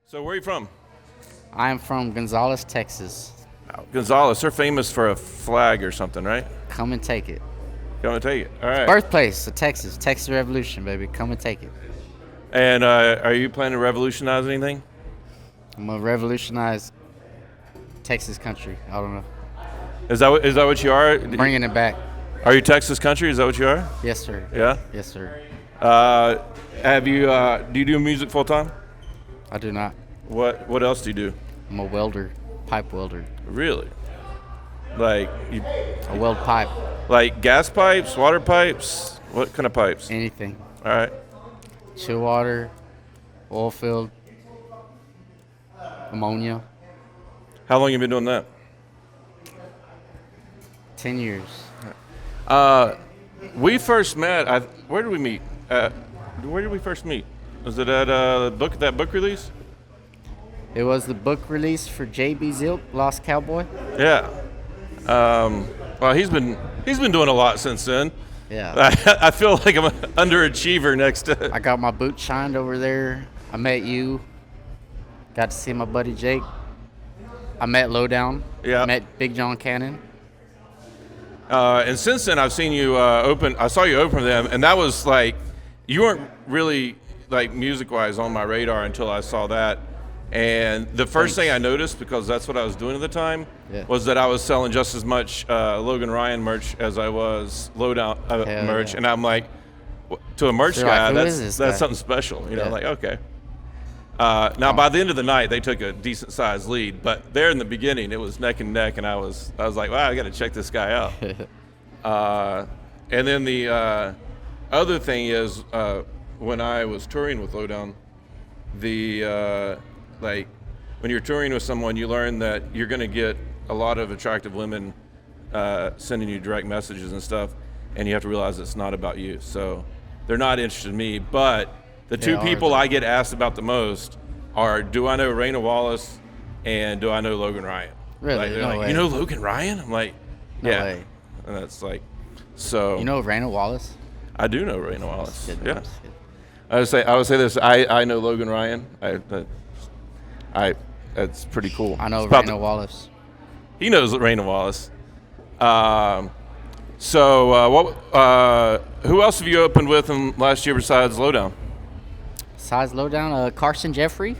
So where are you from? I'm from Gonzales, Texas. Gonzales. They're famous for a flag or something, right? Come and take it. Come and take it. All right. Birthplace of Texas. Texas Revolution, baby. Come and take it. And are you planning to revolutionize anything? I'm going to revolutionize Texas country. I don't know. Is that what you are? Bringing it back. Are you Texas country? Is that what you are? Yes, sir. Yeah. Yes, sir. Have you? Do you do music full time? I do not. What else do you do? I'm a welder. Pipe welder. Really? Like you? A weld pipe. Like gas pipes, water pipes? What kind of pipes? Anything. All right. Chill water. Oil field. Ammonia. How long you been doing that? 10 years. We first met. Where did we meet? Where did we first meet? Was it at that book release? It was the book release for J.B. Zilk, Lost Cowboy. Yeah. Well, he's been doing a lot since then. Yeah. I feel like I'm an underachiever next to. I got my boots shined over there. I met you. Got to see my buddy Jake. I met Lowdown. Yeah. Met Big John Cannon. And since then, I've seen you open. I saw you open them, and that was like you weren't really like music-wise on my radar until I saw that. And the first thing I noticed, because that's what I was doing at the time, was that I was selling just as much Logan Ryan merch as I was Lowdown merch, and I'm like, to a merch guy, that's something special, you know, like okay. Now by the end of the night, they took a decent sized lead, but there in the beginning, it was neck and neck, and I was like, wow, I got to check this guy out. And then the other thing is, when I was touring with Lowdown, like when you're touring with someone, you learn that you're going to get a lot of attractive women sending you direct messages and stuff, and you have to realize it's not about you. So they're not interested in me, but the two people I get asked about the most are, do I know Raina Wallace and do I know Logan Ryan? Really? Like, they're No like, way. you know Logan Ryan? I'm like, No yeah. way. And that's like, so. You know Raina Wallace? I do know Raina Wallace. Good, Yeah. good. I would say this. I know Logan Ryan. That's pretty cool. I know Raina Wallace. He knows Raina Wallace. Who else have you opened with in last year besides Lowdown? Besides Lowdown, Carson Jeffrey.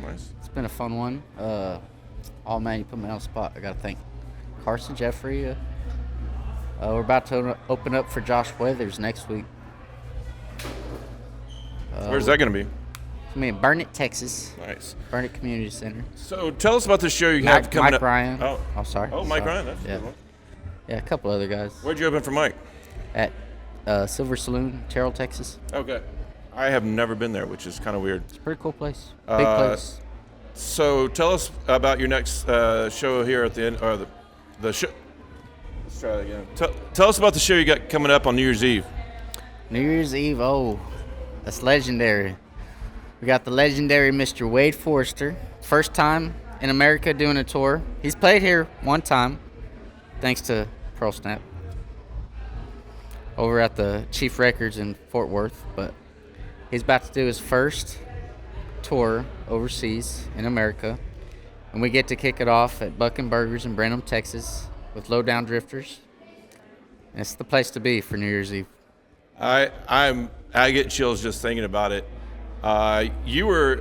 Nice. It's been a fun one. Oh man, you put me on the spot. I gotta think. Carson Jeffrey. We're about to open up for Josh Weathers next week. Where's that going to be? I mean, Burnett, Texas. Nice. Burnett Community Center. So tell us about the show you have coming Mike up. Ryan. Oh, sorry. Oh, Mike Ryan. That's a good one. Yeah, a couple other guys. Where'd you open for Mike? At Silver Saloon, Terrell, Texas. Okay. I have never been there, which is kind of weird. It's a pretty cool place. Big place. So tell us about your next show here at the end, or the show. Let's try that again. Tell us about the show you got coming up on New Year's Eve. New Year's Eve, that's legendary. We got the legendary Mr. Wade Forrester. First time in America doing a tour. He's played here one time, thanks to Pearl Snap, over at the Chief Records in Fort Worth. But he's about to do his first tour overseas in America. And we get to kick it off at Buckin' Burgers in Brenham, Texas with Lowdown Drifters. And it's the place to be for New Year's Eve. I get chills just thinking about it. You were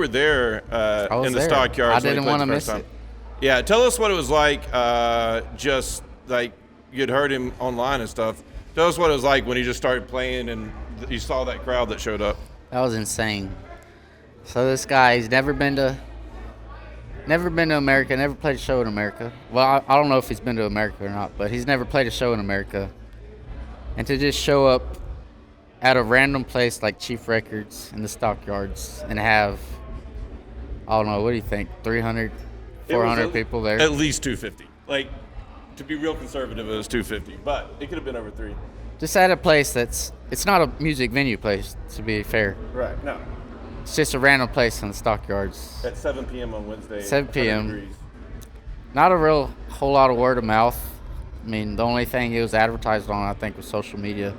there in the stockyards. I didn't want to miss it. Yeah, tell us what it was like. Just like you'd heard him online and stuff. Tell us what it was like when he just started playing and you saw that crowd that showed up. That was insane. So this guy, he's never been to America, never played a show in America. Well, I don't know if he's been to America or not, but he's never played a show in America. And to just show up at a random place like Chief Records in the stockyards and have, I don't know, what do you think, 300, 400 people there? At least 250. Like, to be real conservative, it was 250, but it could have been over 3. Just at a place it's not a music venue place, to be fair. Right, no. It's just a random place in the stockyards. At 7 p.m. on Wednesday. 7 p.m. 100 degrees. Not a whole lot of word of mouth. I mean, the only thing it was advertised on, I think, was social media.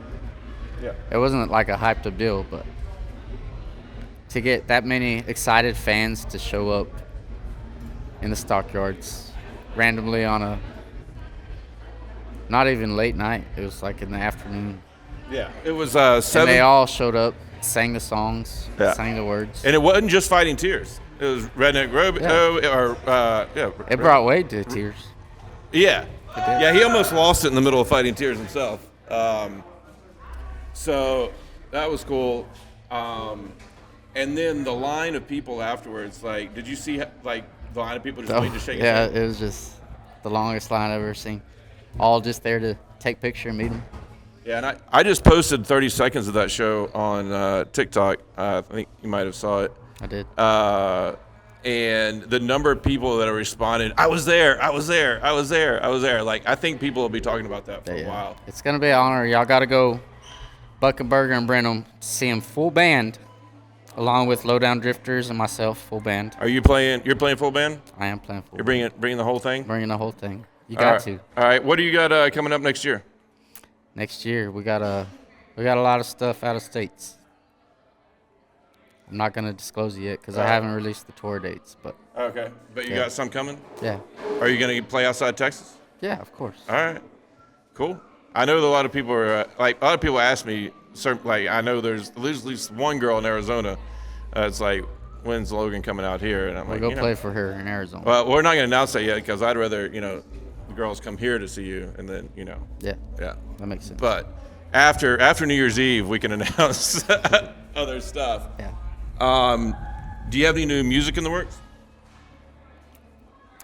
Yeah. It wasn't like a hyped up deal, but to get that many excited fans to show up in the stockyards randomly on a not even late night. It was like in the afternoon. Yeah, it was And 7. they all showed up, sang the songs, Yeah. sang the words. And it wasn't just Fighting Tears. It was Redneck Rodeo, It brought Wade to tears. Yeah. Yeah, he almost lost it in the middle of Fighting Tears himself. So that was cool. And then the line of people afterwards, like, did you see, like, the line of people just waiting to shake his Yeah, hand? it was just the longest line I've ever seen. All just there to take a picture and meet him. Yeah, and I just posted 30 seconds of that show on TikTok. I think you might have saw it. I did. And the number of people that are responding, I was there, I was there, I was there, I was there. Like, I think people will be talking about that for a while. It's going to be an honor. Y'all got to go Bucket Burger and Brenham to see him full band, along with Lowdown Drifters and myself, full band. Are you playing? You're playing full band? I am playing full You're band. bringing the whole thing? Bringing the whole thing. You got to. All right. What do you got coming up next year? Next year, we got a lot of stuff out of states. I'm not going to disclose it yet because I haven't released the tour dates. But Okay. But you got some coming? yeah. Are you going to play outside Texas? Yeah, of course. All right. Cool. I know that a lot of people are, like, a lot of people ask me, like, I know there's at least one girl in Arizona. It's like, when's Logan coming out here? And I'm We'll like, go play for her in Arizona. Well, we're not going to announce that yet because I'd rather, the girls come here to see you and then, Yeah, yeah. that makes sense. But after New Year's Eve, we can announce other stuff. Yeah. Do you have any new music in the works?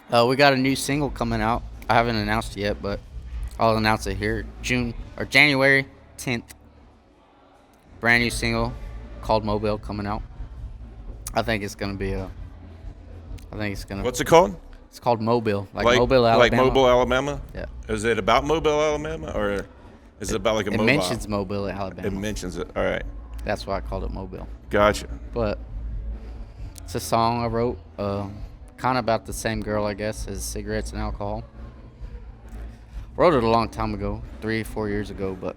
We got a new single coming out. I haven't announced it yet, but I'll announce it here January 10th. Brand new single called Mobile coming out. I think it's gonna be What's it called? It's called Mobile, like Mobile, Alabama. Like Mobile, Alabama? Yeah. Is it about Mobile, Alabama, or is it about like a It mobile? mentions Mobile, Alabama. It mentions it. All right. That's why I called it Mobile. Gotcha. But it's a song I wrote, kind of about the same girl, I guess, as cigarettes and alcohol. Wrote it a long time ago, 3 or 4 years ago, but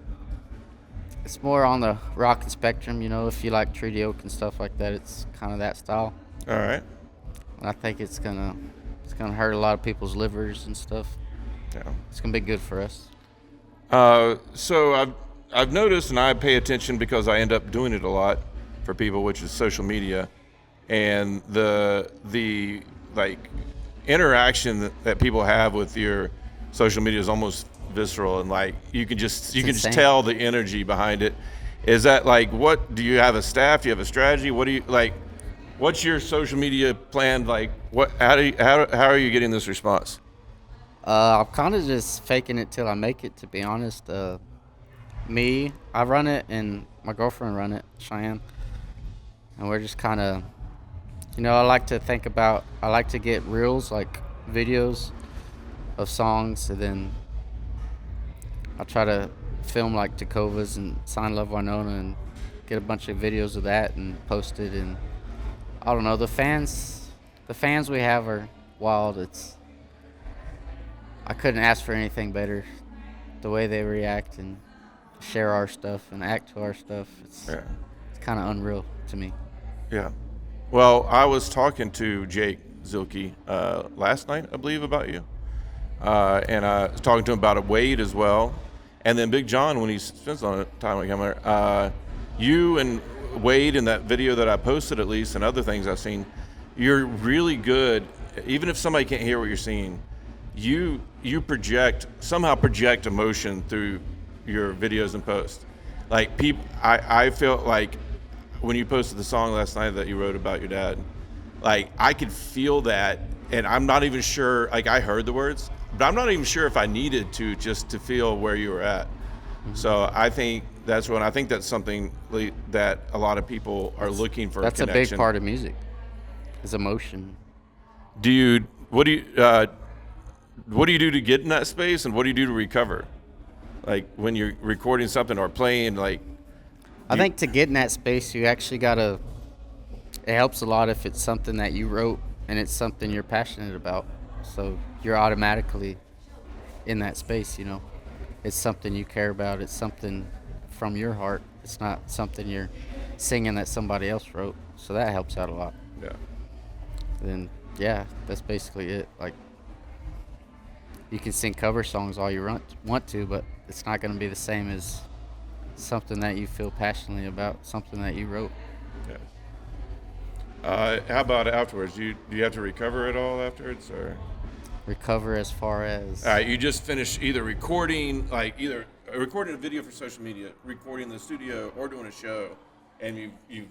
it's more on the rockin' spectrum, if you like Treaty Oak and stuff like that, it's kind of that style. All right. And I think it's gonna hurt a lot of people's livers and stuff. Yeah. It's gonna be good for us. So I've noticed, and I pay attention because I end up doing it a lot for people, which is social media, and the like interaction that people have with your social media is almost visceral, and like you can just tell the energy behind it. Is that like, what do you have a staff? Do you have a strategy? What do you like? What's your social media plan? Like, how are you getting this response? I'm kind of just faking it till I make it, to be honest. I run it, and my girlfriend run it, Cheyenne. And we're just kind of, I like to get reels, like videos of songs, and then I try to film like Takovas and Sign Love Winona and get a bunch of videos of that and post it. And I don't know, the fans we have are wild. I couldn't ask for anything better. The way they react and share our stuff and act to our stuff, it's kind of unreal to me. Yeah. Well, I was talking to Jake Zilke last night, I believe, about you. And I was talking to him about Wade as well. And then Big John, when he spends on time with him, you and Wade in that video that I posted, at least, and other things I've seen, you're really good. Even if somebody can't hear what you're saying, you somehow project emotion through your videos and posts. Like, I felt like when you posted the song last night that you wrote about your dad, like, I could feel that, and I'm not even sure, like, I heard the words, but I'm not even sure if I needed to, just to feel where you were at. Mm-hmm. So I think that's something that a lot of people are looking for. That's a connection. A big part of music, is emotion. What do you do to get in that space, and what do you do to recover? Like, when you're recording something or playing, like, I think to get in that space, you actually gotta. It helps a lot if it's something that you wrote and it's something you're passionate about. So you're automatically in that space. It's something you care about. It's something from your heart. It's not something you're singing that somebody else wrote. So that helps out a lot. Yeah. Then yeah, that's basically it. Like, you can sing cover songs all you want to, but it's not going to be the same as something that you feel passionately about, something that you wrote. Yeah. How about afterwards? Do you have to recover it all afterwards, or? Recover as far as. All right, you just finished either recording a video for social media, recording in the studio, or doing a show, and you've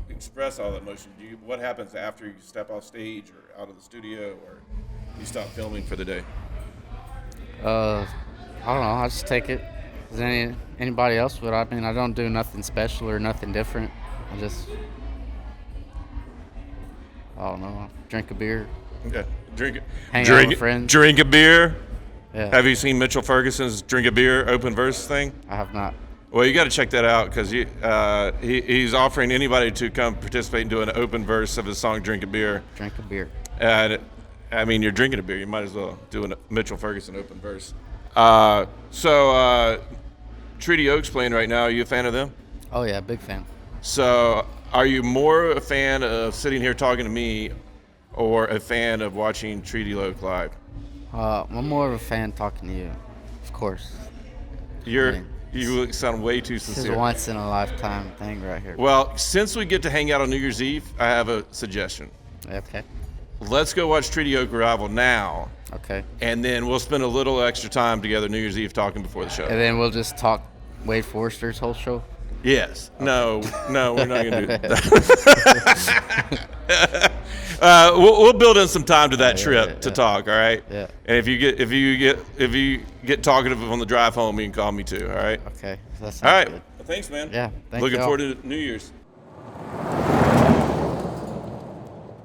expressed all that emotion. What happens after you step off stage or out of the studio, or you stop filming for the day? I don't know. I just take it as anybody else would. I mean, I don't do nothing special or nothing different. I don't know. Drink a beer. Okay. Hang out with friends. Drink a beer. Yeah. Have you seen Mitchell Ferguson's "Drink a Beer" open verse thing? I have not. Well, you got to check that out because he's offering anybody to come participate and do an open verse of his song "Drink a Beer." Drink a beer. And I mean, you're drinking a beer. You might as well do a Mitchell Ferguson open verse. Treaty Oaks playing right now. Are you a fan of them? Oh yeah, big fan. So, are you more a fan of sitting here talking to me, or a fan of watching Treaty Oak live? I'm more of a fan talking to you, of course. You sound way too This sincere. is a once in a lifetime thing right here. Well, since we get to hang out on New Year's Eve, I have a suggestion. Okay. Let's go watch Treaty Oak Revival now, Okay. and then we'll spend a little extra time together New Year's Eve talking before the show. And then we'll just talk Wade Forrester's whole show. Yes. No, we're not going to do that. We'll build in some time to that trip to talk. All right. Yeah. And if you get talkative on the drive home, you can call me too. All right. Okay. That sounds All right. good. Well, thanks, man. Yeah. Thank Looking y'all. forward to New Year's.